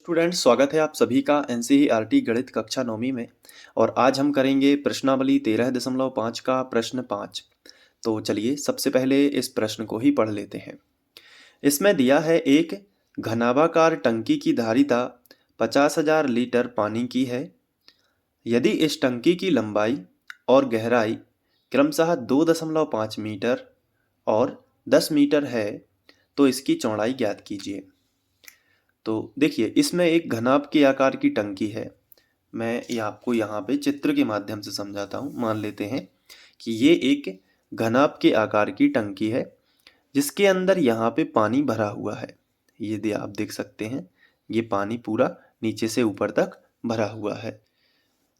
Students, स्वागत है आप सभी का एनसीईआरटी गणित कक्षा 9वीं में। और आज हम करेंगे प्रश्नावली 13.5 का प्रश्न 5। तो चलिए सबसे पहले इस प्रश्न को ही पढ़ लेते हैं। इसमें दिया है एक घनाभाकार टंकी की धारिता 50,000 लीटर पानी की है। यदि इस टंकी की लंबाई और गहराई क्रमशः 2.5 मीटर और 10 मीटर है तो इसकी चौड़ाई ज्ञात कीजिए। तो देखिए, इसमें एक घनाभ के आकार की टंकी है। मैं ये आपको यहाँ पे चित्र के माध्यम से समझाता हूँ। मान लेते हैं कि ये एक घनाभ के आकार की टंकी है जिसके अंदर यहाँ पे पानी भरा हुआ है। ये आप देख सकते हैं, ये पानी पूरा नीचे से ऊपर तक भरा हुआ है।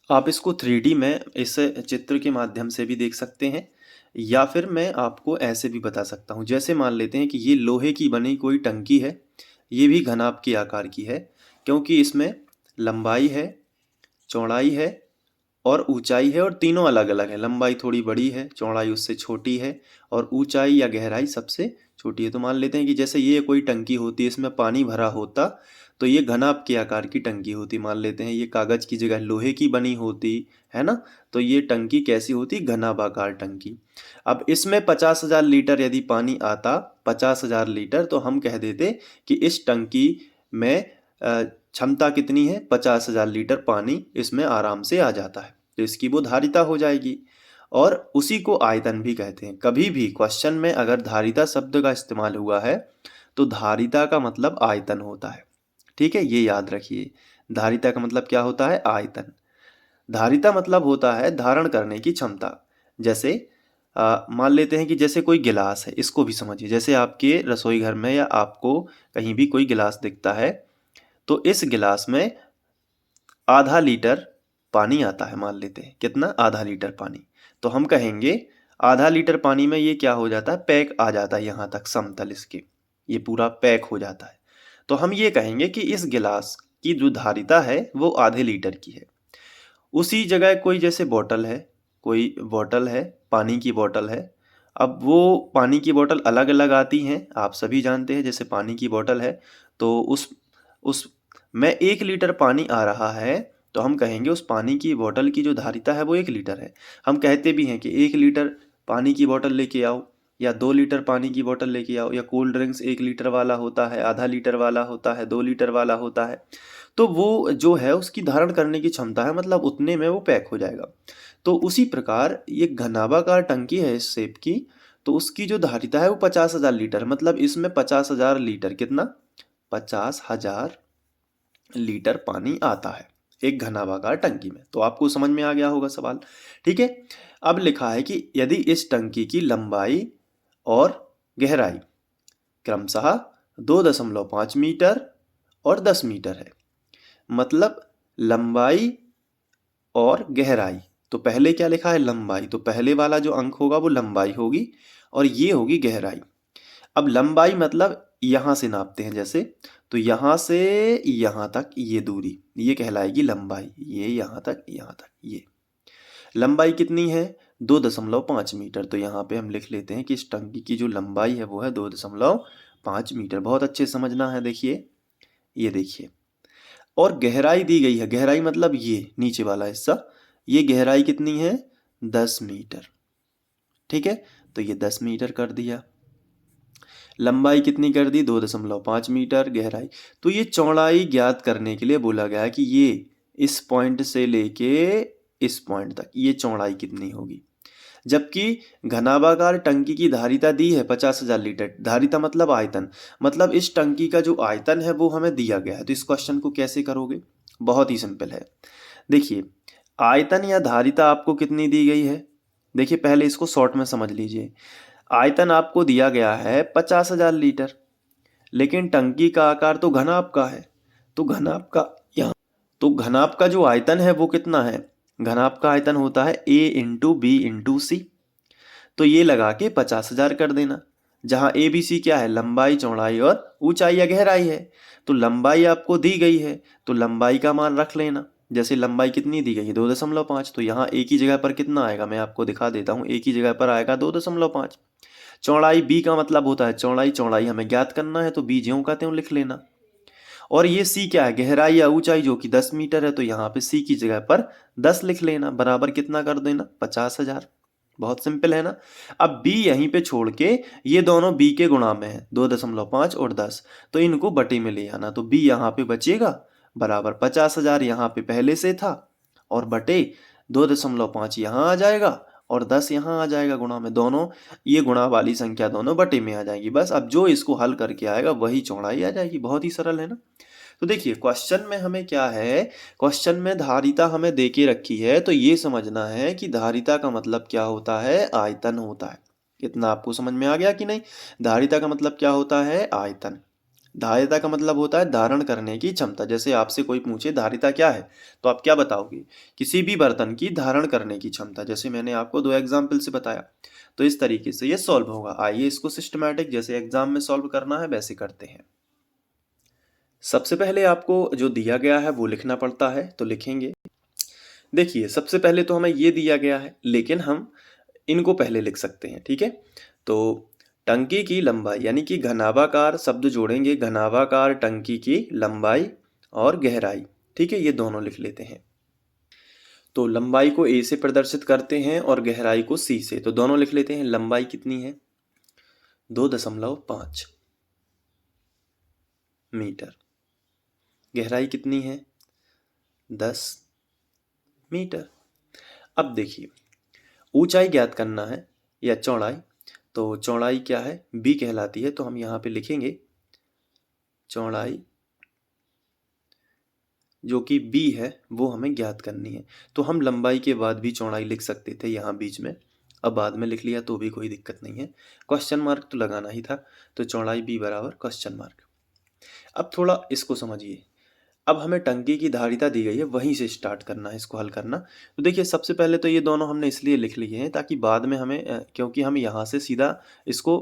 आप इसको 3D में इस चित्र के माध्यम से भी देख सकते हैं, या फिर मैं आपको ऐसे भी बता सकता हूँ। जैसे मान लेते हैं कि ये लोहे की बनी कोई टंकी है, ये भी घनाभ के आकार की है क्योंकि इसमें लंबाई है, चौड़ाई है और ऊंचाई है, और तीनों अलग अलग है। लंबाई थोड़ी बड़ी है, चौड़ाई उससे छोटी है और ऊंचाई या गहराई सबसे छोटी है। तो मान लेते हैं कि जैसे ये कोई टंकी होती है, इसमें पानी भरा होता तो ये घनाभ के आकार की टंकी होती। मान लेते हैं ये कागज की जगह लोहे की बनी होती है ना, तो ये टंकी कैसी होती? घनाभाकार टंकी। अब इसमें 50,000 लीटर यदि पानी आता, 50,000 लीटर, तो हम कह देते कि इस टंकी में क्षमता कितनी है? 50,000 लीटर पानी इसमें आराम से आ जाता है, तो इसकी वो धारिता हो जाएगी। और उसी को आयतन भी कहते हैं। कभी भी क्वेश्चन में अगर धारिता शब्द का इस्तेमाल हुआ है तो धारिता का मतलब आयतन होता है। ठीक है, ये याद रखिए। धारिता का मतलब क्या होता है? आयतन। धारिता मतलब होता है धारण करने की क्षमता। जैसे मान लेते हैं कि जैसे कोई गिलास है, इसको भी समझिए। जैसे आपके रसोई घर में या आपको कहीं भी कोई गिलास दिखता है, तो इस गिलास में आधा लीटर पानी आता है। मान लेते हैं कितना? आधा लीटर पानी। तो हम कहेंगे आधा लीटर पानी में ये क्या हो जाता है? पैक आ जाता है यहाँ तक, समतल इसके, ये पूरा पैक हो जाता है। तो हम ये कहेंगे कि इस गिलास की जो धारिता है वो आधे लीटर की है। उसी जगह कोई जैसे बोतल है, कोई बोतल है, पानी की बोतल है। अब वो पानी की बोतल अलग अलग आती हैं, आप सभी जानते हैं। जैसे पानी की बोतल है तो उस में 1 लीटर पानी आ रहा है, तो हम कहेंगे उस पानी की बोतल की जो धारिता है वो 1 लीटर है। हम कहते भी हैं कि 1 लीटर पानी की बोतल लेके आओ, या 2 लीटर पानी की बोतल लेके आओ, या कोल्ड ड्रिंक्स 1 लीटर वाला होता है, आधा लीटर वाला होता है, 2 लीटर वाला होता है। तो वो जो है उसकी धारण करने की क्षमता है, मतलब उतने में वो पैक हो जाएगा। तो उसी प्रकार ये घनाभाकार टंकी है इस शेप की, तो उसकी जो धारिता है वो 50,000 लीटर, मतलब इसमें 50,000 लीटर, कितना? 50,000 लीटर पानी आता है एक घनाभाकार टंकी में। तो आपको समझ में आ गया होगा सवाल। ठीक है, अब लिखा है कि यदि इस टंकी की लंबाई और गहराई क्रमशः 2.5 मीटर और 10 मीटर है। मतलब लंबाई और गहराई, तो पहले क्या लिखा है? लंबाई। तो पहले वाला जो अंक होगा वो लंबाई होगी और ये होगी गहराई। अब लंबाई मतलब यहां से नापते हैं, जैसे तो यहां से यहां तक ये दूरी, ये कहलाएगी लंबाई। ये यहां तक ये लंबाई कितनी है? 2.5 मीटर। तो यहाँ पे हम लिख लेते हैं कि इस टंकी की जो लंबाई है वो है 2.5 मीटर। बहुत अच्छे समझना है। देखिए, ये देखिए, और गहराई दी गई है। गहराई मतलब ये नीचे वाला हिस्सा, ये गहराई कितनी है? 10 मीटर। ठीक है, तो ये 10 मीटर कर दिया। लंबाई कितनी कर दी? 2.5 मीटर। गहराई, तो ये चौड़ाई ज्ञात करने के लिए बोला गया है कि ये इस पॉइंट से लेके इस पॉइंट तक ये चौड़ाई कितनी होगी। जबकि घनाभाकार टंकी की धारिता दी है 50,000 लीटर। धारिता मतलब आयतन, मतलब इस टंकी का जो आयतन है वो हमें दिया गया है। तो इस क्वेश्चन को कैसे करोगे? बहुत ही सिंपल है। देखिए, आयतन या धारिता आपको कितनी दी गई है? देखिए, पहले इसको शॉर्ट में समझ लीजिए। आयतन आपको दिया गया है 50,000 लीटर, लेकिन टंकी का आकार तो घनाभ का है। तो घनाभ का यहाँ, तो घनाभ का जो आयतन है वो कितना है? घनाभ का आयतन होता है A इंटू बी इंटू सी। तो ये लगा के 50,000 कर देना। जहाँ ए बी सी क्या है? लंबाई, चौड़ाई और ऊंचाई या गहराई है। तो लंबाई आपको दी गई है तो लंबाई का मान रख लेना। जैसे लंबाई कितनी दी गई है? 2.5। तो यहाँ एक ही जगह पर कितना आएगा? मैं आपको दिखा देता हूँ। एक ही जगह पर आएगा 2.5। चौड़ाई, बी का मतलब होता है चौड़ाई। चौड़ाई हमें ज्ञात करना है तो बी ज्यों का त्यों लिख लेना। और ये सी क्या है, गहराई या ऊंचाई, जो कि 10 मीटर है। तो यहाँ पे सी की जगह पर 10 लिख लेना, बराबर कितना कर देना, 50,000। बहुत सिंपल है ना। अब बी यहीं पे छोड़ के, ये दोनों बी के गुणा में है, 2.5 और 10, तो इनको बटे में ले आना। तो बी यहाँ पे बचेगा, बराबर 50,000 यहाँ पे पहले से था, और बटे 2.5 यहाँ आ जाएगा, और 10 यहाँ आ जाएगा गुणा में। दोनों ये गुणा वाली संख्या दोनों बटे में आ जाएगी। बस अब जो इसको हल करके आएगा वही चौड़ाई आ जाएगी। बहुत ही सरल है ना। तो देखिए क्वेश्चन में हमें क्या है, क्वेश्चन में धारिता हमें दे के रखी है, तो ये समझना है कि धारिता का मतलब क्या होता है, आयतन होता है। इतना आपको समझ में आ गया कि नहीं। धारिता का मतलब क्या होता है, आयतन। धारिता का मतलब होता है धारण करने की क्षमता। जैसे आपसे कोई पूछे धारिता क्या है, तो आप क्या बताओगे, किसी भी बर्तन की धारण करने की क्षमता। जैसे मैंने आपको 2 एग्जाम्पल से बताया। तो इस तरीके से ये सॉल्व होगा। आइए इसको सिस्टमैटिक जैसे एग्जाम में सॉल्व करना है वैसे करते हैं। सबसे पहले आपको जो दिया गया है वो लिखना पड़ता है, तो लिखेंगे। देखिए सबसे पहले तो हमें ये दिया गया है, लेकिन हम इनको पहले लिख सकते हैं, ठीक है। तो टंकी की लंबाई, यानी कि घनाभाकार शब्द जोड़ेंगे, घनाभाकार टंकी की लंबाई और गहराई, ठीक है, ये दोनों लिख लेते हैं। तो लंबाई को ए से प्रदर्शित करते हैं और गहराई को सी से, तो दोनों लिख लेते हैं। लंबाई कितनी है, 2.5 मीटर। गहराई कितनी है, 10 मीटर। अब देखिए ऊंचाई ज्ञात करना है या चौड़ाई, तो चौड़ाई क्या है, बी कहलाती है। तो हम यहाँ पे लिखेंगे चौड़ाई जो कि बी है वो हमें ज्ञात करनी है। तो हम लंबाई के बाद भी चौड़ाई लिख सकते थे यहाँ बीच में, अब बाद में लिख लिया तो भी कोई दिक्कत नहीं है। क्वेश्चन मार्क तो लगाना ही था, तो चौड़ाई बी बराबर क्वेश्चन मार्क। अब थोड़ा इसको समझिए। अब हमें टंकी की धारिता दी गई है, वहीं से स्टार्ट करना है इसको हल करना। तो देखिए सबसे पहले तो ये दोनों हमने इसलिए लिख लिए हैं ताकि बाद में हमें क्योंकि हम यहाँ से सीधा इसको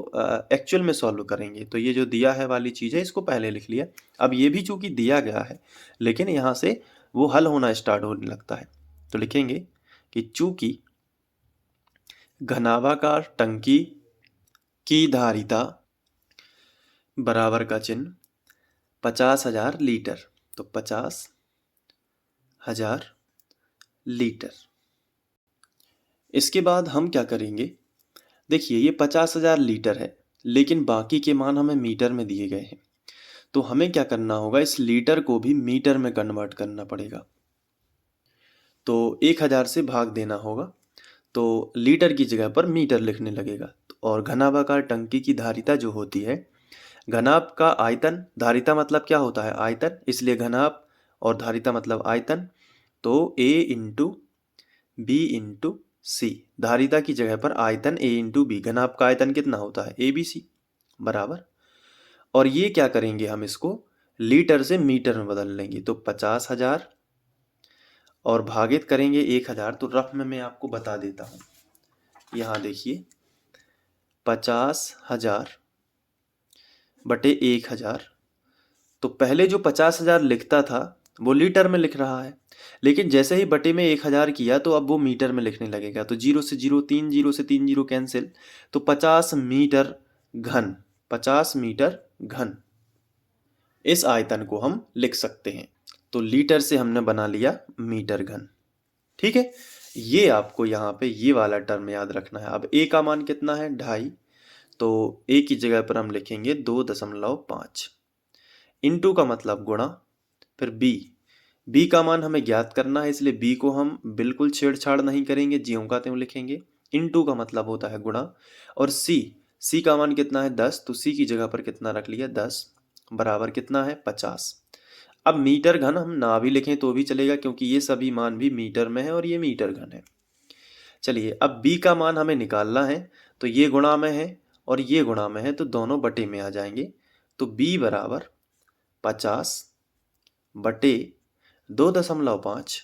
एक्चुअल में सॉल्व करेंगे, तो ये जो दिया है वाली चीज़ है इसको पहले लिख लिया। अब ये भी चूंकि दिया गया है, लेकिन यहाँ से वो हल होना स्टार्ट होने लगता है। तो लिखेंगे कि चूंकि घनाभाकार टंकी की धारिता बराबर का चिन्ह 50,000 लीटर, तो 50,000 लीटर। इसके बाद हम क्या करेंगे, देखिए ये 50,000 लीटर है, लेकिन बाकी के मान हमें मीटर में दिए गए हैं। तो हमें क्या करना होगा, इस लीटर को भी मीटर में कन्वर्ट करना पड़ेगा। तो 1,000 से भाग देना होगा, तो लीटर की जगह पर मीटर लिखने लगेगा। और घनाभाकार टंकी की धारिता जो होती है, घनाभ का आयतन, धारिता मतलब क्या होता है, आयतन, इसलिए घनाभ और धारिता मतलब आयतन। तो A इंटू बी इंटू सी, धारिता की जगह पर आयतन A इंटू बी, घनाभ का आयतन कितना होता है, ABC, बराबर। और ये क्या करेंगे, हम इसको लीटर से मीटर में बदल लेंगे। तो 50,000 और भागित करेंगे 1,000। तो रफ में मैं आपको बता देता हूँ, यहाँ देखिए 50,000 बटे 1,000। तो पहले जो 50,000 लिखता था वो लीटर में लिख रहा है, लेकिन जैसे ही बटे में 1,000 किया तो अब वो मीटर में लिखने लगेगा। तो 0 से 0, 3 0 से 3 0 कैंसिल, तो 50 मीटर घन, 50 मीटर घन इस आयतन को हम लिख सकते हैं। तो लीटर से हमने बना लिया मीटर घन, ठीक है। ये आपको यहाँ पे ये वाला टर्म याद रखना है। अब ए का मान कितना है, 2.5, तो ए की जगह पर हम लिखेंगे 2.5, इंटू का मतलब गुणा, फिर बी का मान हमें ज्ञात करना है, इसलिए बी को हम बिल्कुल छेड़छाड़ नहीं करेंगे, ज्यों का त्यों लिखेंगे। इंटू का मतलब होता है गुणा, और सी का मान कितना है, 10, तो सी की जगह पर कितना रख लिया, 10, बराबर कितना है, 50। अब मीटर घन हम ना भी लिखें तो भी चलेगा, क्योंकि ये सभी मान भी मीटर में है और ये मीटर घन है। चलिए अब बी का मान हमें निकालना है, तो ये गुणा में है और ये गुणा में है, तो दोनों बटे में आ जाएंगे। तो बी बराबर 50 बटे 2.5,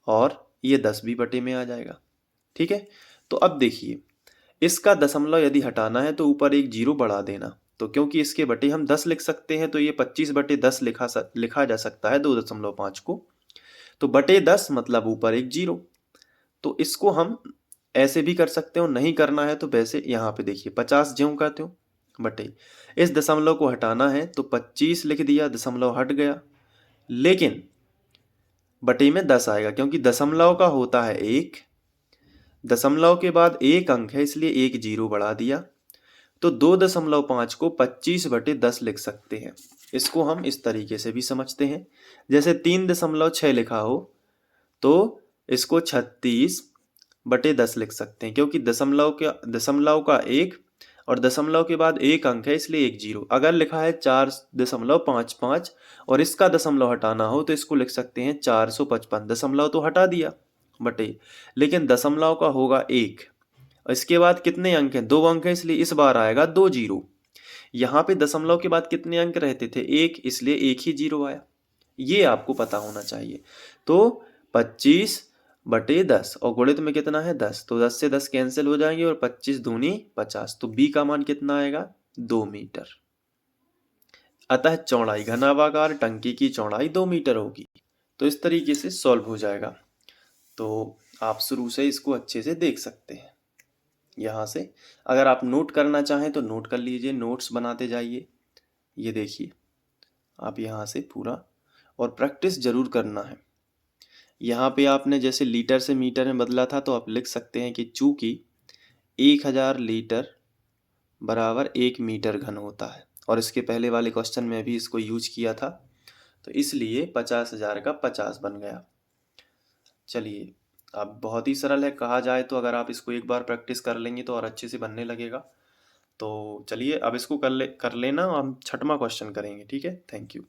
और ये 10 भी बटे में आ जाएगा, ठीक है। तो अब देखिए इसका दशमलव यदि हटाना है तो ऊपर एक जीरो बढ़ा देना, तो क्योंकि इसके बटे हम 10 लिख सकते हैं, तो ये 25 बटे 10 लिखा जा सकता है 2.5 को। तो बटे 10 मतलब ऊपर एक जीरो। तो इसको हम ऐसे भी कर सकते हो, नहीं करना है तो वैसे यहाँ पे देखिए 50 ज्यों का त्यों, बटे इस दशमलव को हटाना है तो 25 लिख दिया, दशमलव हट गया, लेकिन बटे में 10 आएगा क्योंकि दशमलव का होता है 1, दशमलव के बाद एक अंक है इसलिए एक जीरो बढ़ा दिया, तो 2.5 को 25/10 लिख सकते हैं। इसको हम इस तरीके से भी समझते हैं, जैसे 3.6 लिखा हो तो इसको 36/10 लिख सकते हैं, क्योंकि दशमलव का एक और दशमलव के बाद एक अंक है इसलिए एक जीरो। अगर लिखा है 4.55 और इसका दशमलव हटाना हो तो इसको लिख सकते हैं 455। दशमलव तो हटा दिया बटे, लेकिन दशमलव का होगा एक, इसके बाद कितने अंक हैं, 2 अंक हैं, इसलिए इस बार आएगा 2 जीरो। यहाँ पे दशमलव के बाद कितने अंक रहते थे, एक, इसलिए एक ही जीरो आया। ये आपको पता होना चाहिए। तो 25/10 और गुणित में कितना है 10, तो 10 से 10 कैंसिल हो जाएंगे और 25 दूनी 50, तो बी का मान कितना आएगा 2 मीटर। अतः चौड़ाई घनाभागार टंकी की चौड़ाई 2 मीटर होगी। तो इस तरीके से सॉल्व हो जाएगा। तो आप शुरू से इसको अच्छे से देख सकते हैं। यहाँ से अगर आप नोट करना चाहें तो नोट कर लीजिए, नोट्स बनाते जाइए। ये देखिए आप यहाँ से पूरा, और प्रैक्टिस जरूर करना है। यहाँ पे आपने जैसे लीटर से मीटर में बदला था तो आप लिख सकते हैं कि चूंकि 1000 लीटर बराबर 1 मीटर घन होता है, और इसके पहले वाले क्वेश्चन में भी इसको यूज किया था, तो इसलिए 50,000 का 50 बन गया। चलिए, अब बहुत ही सरल है कहा जाए तो, अगर आप इसको एक बार प्रैक्टिस कर लेंगे तो और अच्छे से बनने लगेगा। तो चलिए अब इसको कर लेना, हम छठवां क्वेश्चन करेंगे। ठीक है, थैंक यू।